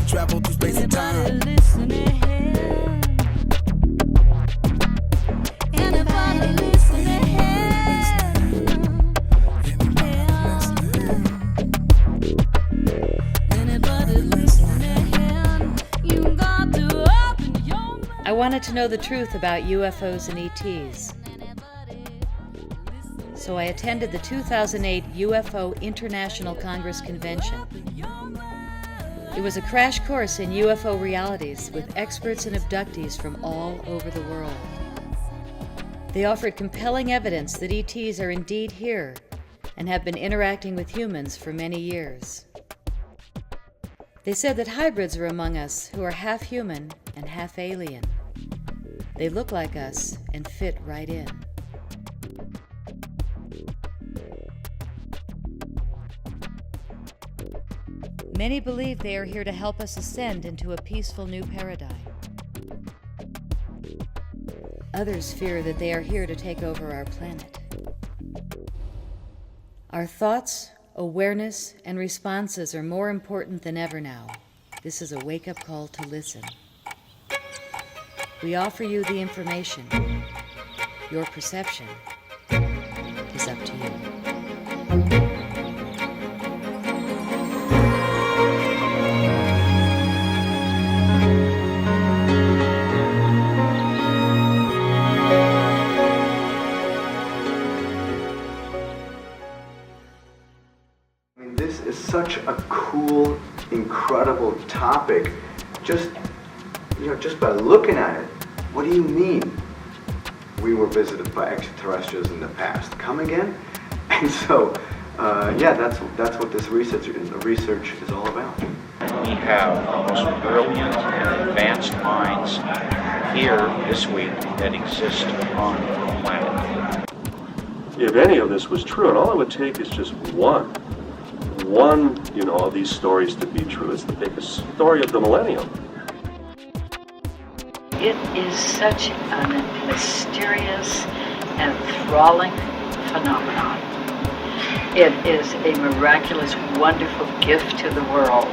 travel through space and time. I wanted to know the truth about UFOs and ETs. So I attended the 2008 UFO International Congress Convention. It was a crash course in UFO realities with experts and abductees from all over the world. They offered compelling evidence that ETs are indeed here and have been interacting with humans for many years. They said that hybrids are among us who are half human and half alien. They look like us and fit right in. Many believe they are here to help us ascend into a peaceful new paradigm. Others fear that they are here to take over our planet. Our thoughts, awareness, and responses are more important than ever now. This is a wake-up call to listen. We offer you the information. Your perception is up to you. This is such a cool, incredible topic. Just by looking at it, what do you mean we were visited by extraterrestrials in the past? Come again? And so, that's what this research is all about. We have the most brilliant and advanced minds here this week that exist on the planet. If any of this was true, and all it would take is just one, of these stories to be true. It's the biggest story of the millennium. It is such a mysterious and enthralling phenomenon. It is a miraculous, wonderful gift to the world.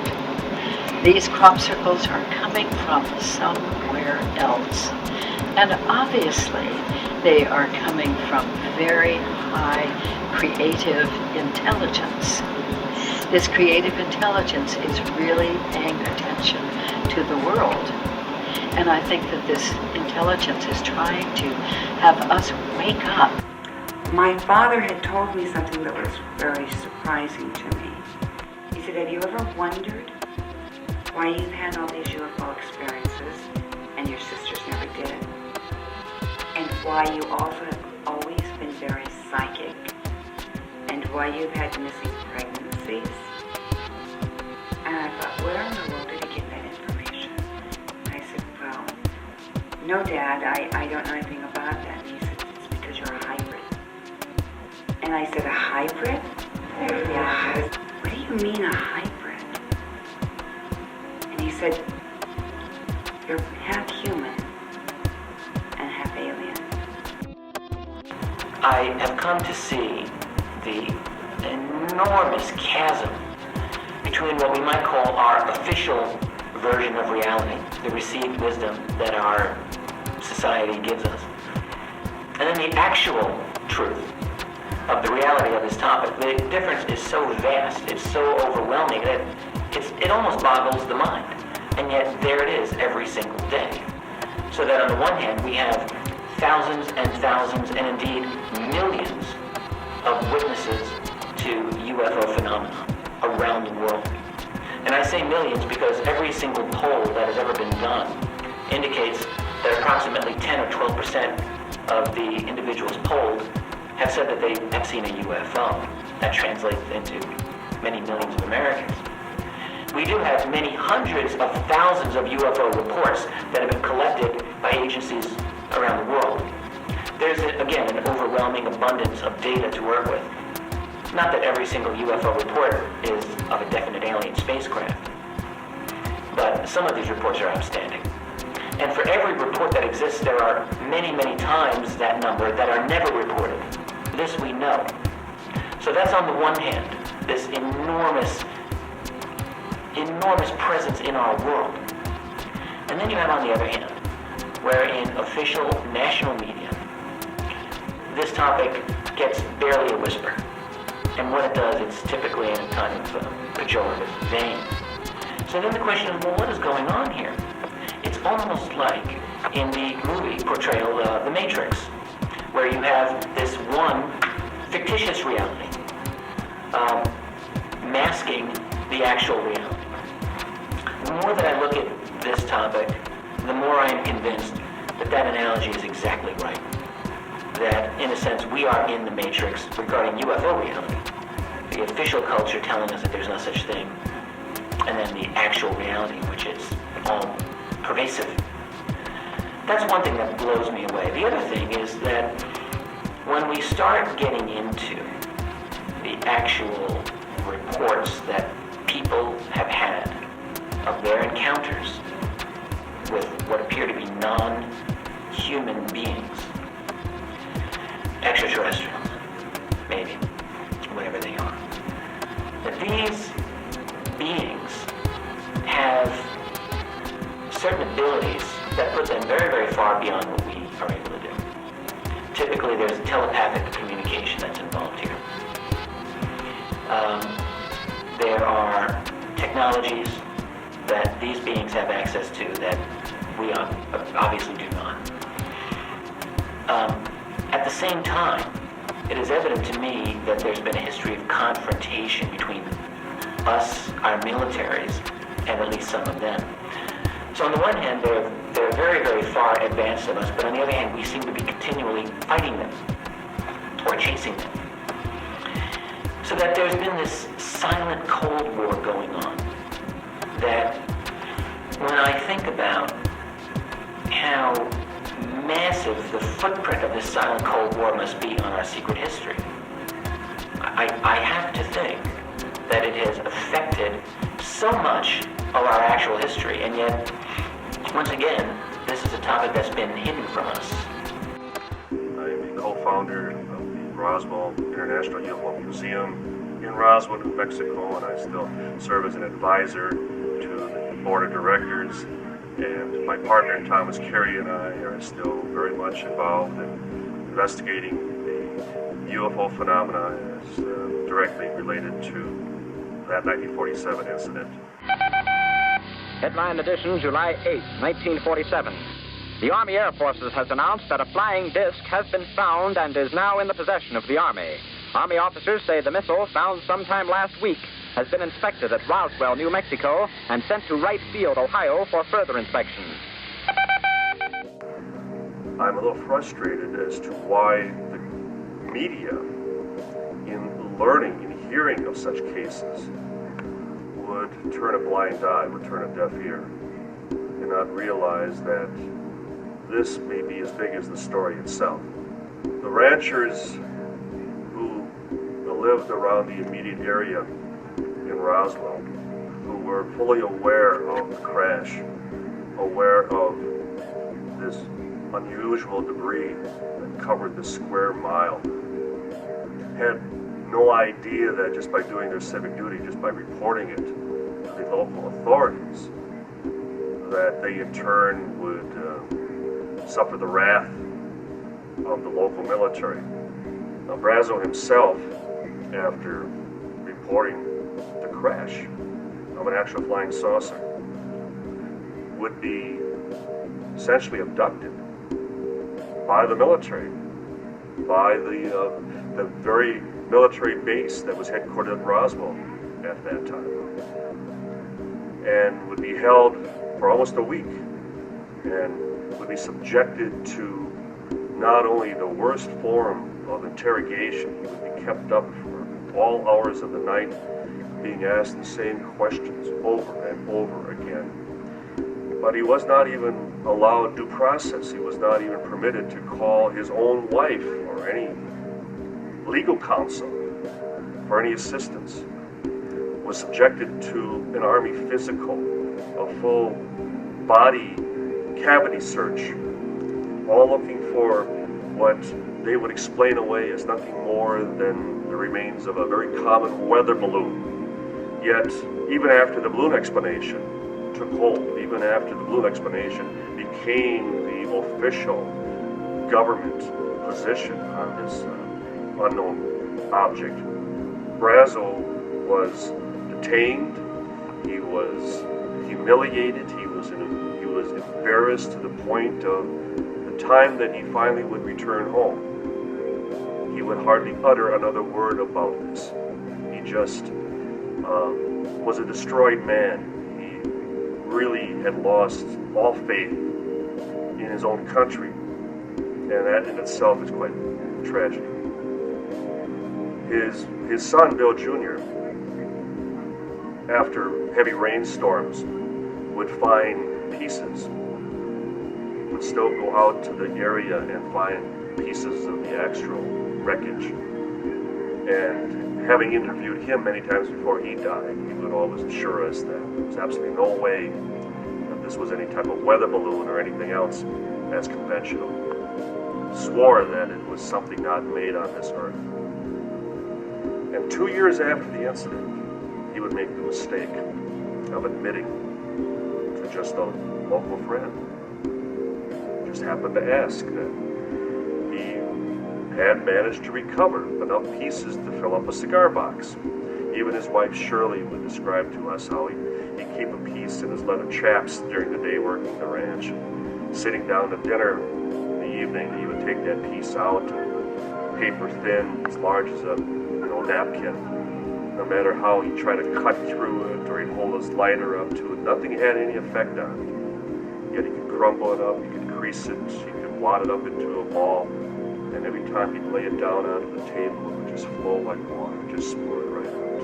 These crop circles are coming from somewhere else. And obviously, they are coming from very high creative intelligence. This creative intelligence is really paying attention to the world. And I think that this intelligence is trying to have us wake up. My father had told me something that was very surprising to me. He said, have you ever wondered why you've had all these UFO experiences and your sisters never did it? And why you also have always been very psychic? And why you've had missing pregnancies? And I thought, where in the world did he get that information? I said, well, no, Dad, I don't know anything about that. And he said, it's because you're a hybrid. And I said, a hybrid? Yeah. What do you mean a hybrid? And he said, you're half human and half alien. I have come to see the enormous chasm between what we might call our official version of reality, the received wisdom that our society gives us, and then the actual truth of the reality of this topic. The difference is so vast, it's so overwhelming that it almost boggles the mind. And yet there it is every single day. So that on the one hand we have thousands and thousands and indeed millions of witnesses to UFO phenomena around the world. And I say millions because every single poll that has ever been done indicates that approximately 10 or 12% of the individuals polled have said that they have seen a UFO. That translates into many millions of Americans. We do have many hundreds of thousands of UFO reports that have been collected by agencies around the world. There's, again, an overwhelming abundance of data to work with. Not that every single UFO report is of a definite alien spacecraft, but some of these reports are outstanding. And for every report that exists, there are many, many times that number that are never reported. This we know. So that's on the one hand, this enormous enormous presence in our world. And then you have, on the other hand, where in official national media, this topic gets barely a whisper. And when it does, it's typically in a kind of pejorative vein. So then the question is, well, what is going on here? It's almost like in the movie portrayal, The Matrix, where you have this one fictitious reality masking the actual reality. The more that I look at this topic, the more I am convinced that that analogy is exactly right. That, in a sense, we are in the Matrix regarding UFO reality. The official culture telling us that there's no such thing, and then the actual reality, which is all pervasive. That's one thing that blows me away. The other thing is that when we start getting into the actual reports that people have had of their encounters with what appear to be non-human beings, extraterrestrials, maybe, whatever they are, that these beings have certain abilities that put them very, very far beyond what we are able to do. Typically, there's telepathic communication that's involved here. There are technologies that these beings have access to that we obviously do not. At the same time, it is evident to me that there's been a history of confrontation between us, our militaries, and at least some of them. So on the one hand, they're very, very far advanced of us, but on the other hand, we seem to be continually fighting them or chasing them. So that there's been this silent Cold War going on that when I think about how massive the footprint of this silent Cold War must be on our secret history, I have to think that it has affected so much of our actual history, and yet, once again, this is a topic that's been hidden from us. I'm the co-founder of the Roswell International UFO Museum in Roswell, New Mexico, and I still serve as an advisor to the board of directors. And my partner, Thomas Carey, and I are still very much involved in investigating the UFO phenomena as directly related to that 1947 incident. Headline edition, July 8, 1947. The Army Air Forces has announced that a flying disc has been found and is now in the possession of the Army. Army officers say the missile, found sometime last week, has been inspected at Roswell, New Mexico, and sent to Wright Field, Ohio, for further inspection. I'm a little frustrated as to why the media, in learning and hearing of such cases, would turn a blind eye, would turn a deaf ear, and not realize that this may be as big as the story itself. The ranchers who lived around the immediate area in Roswell, who were fully aware of the crash, aware of this unusual debris that covered the square mile, had no idea that just by doing their civic duty, just by reporting it to the local authorities, that they in turn would suffer the wrath of the local military. Now, Brazo himself, after reporting the crash of an actual flying saucer, would be essentially abducted by the military, by the very military base that was headquartered at Roswell at that time, and would be held for almost a week, and would be subjected to not only the worst form of interrogation, he would be kept up for all hours of the night, being asked the same questions over and over again. But he was not even allowed due process. He was not even permitted to call his own wife or any legal counsel for any assistance. Was subjected to an Army physical, a full body cavity search, all looking for what they would explain away as nothing more than the remains of a very common weather balloon. Yet even after the balloon explanation took hold, even after the balloon explanation became the official government position on this unknown object, Brazel was detained, he was humiliated, he was embarrassed to the point of the time that he finally would return home. He would hardly utter another word about this. He just was a destroyed man. He really had lost all faith in his own country, and that in itself is quite tragic. His son, Bill Jr., after heavy rainstorms, would find pieces, would still go out to the area and find pieces of the actual wreckage. And having interviewed him many times before he died, he would always assure us that there was absolutely no way that this was any type of weather balloon or anything else as conventional. Swore that it was something not made on this earth. And 2 years after the incident, he would make the mistake of admitting to just a local friend. Just happened to ask that he had managed to recover enough pieces to fill up a cigar box. Even his wife Shirley would describe to us how he'd keep a piece in his leather chaps during the day working the ranch. Sitting down to dinner in the evening, he would take that piece out, paper thin, as large as a napkin. No matter how he tried to cut through it or he'd hold his lighter up to it, nothing had any effect on it. Yet he could crumble it up, he could crease it, he could wad it up into a ball, and every time he'd lay it down onto the table, it would just flow like water, just smooth right out.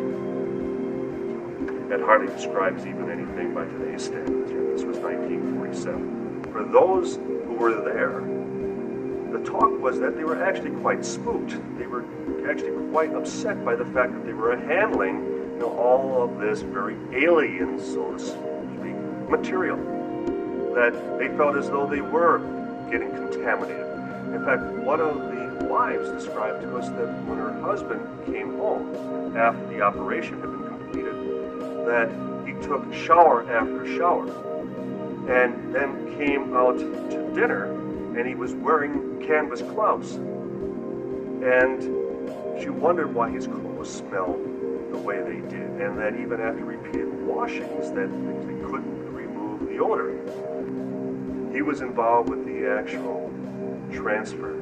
That hardly describes even anything by today's standards. This was 1947. For those who were there, the talk was that they were actually quite spooked. They were actually quite upset by the fact that they were handling, all of this very alien, so to speak, material. That they felt as though they were getting contaminated. In fact, one of the wives described to us that when her husband came home after the operation had been completed, that he took shower after shower, and then came out to dinner, and he was wearing canvas gloves. And she wondered why his clothes smelled the way they did, and that even after repeated washings, that they couldn't remove the odor. He was involved with the actual transfer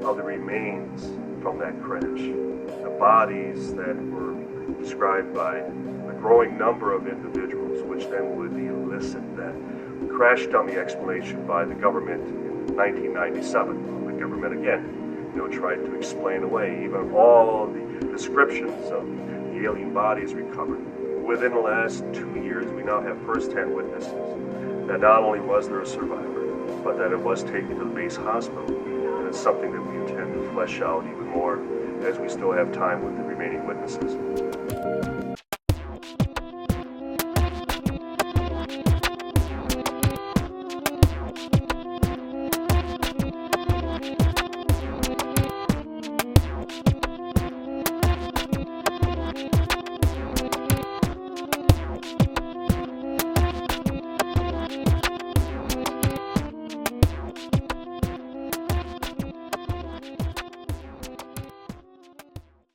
of the remains from that crash. The bodies that were described by a growing number of individuals, which then would elicit that crash dummy explanation by the government in 1997. The government again tried to explain away even all the descriptions of the alien bodies recovered. Within the last 2 years, we now have first-hand witnesses that not only was there a survivor, but that it was taken to the base hospital. And it's something that we intend to flesh out even more as we still have time with the remaining witnesses.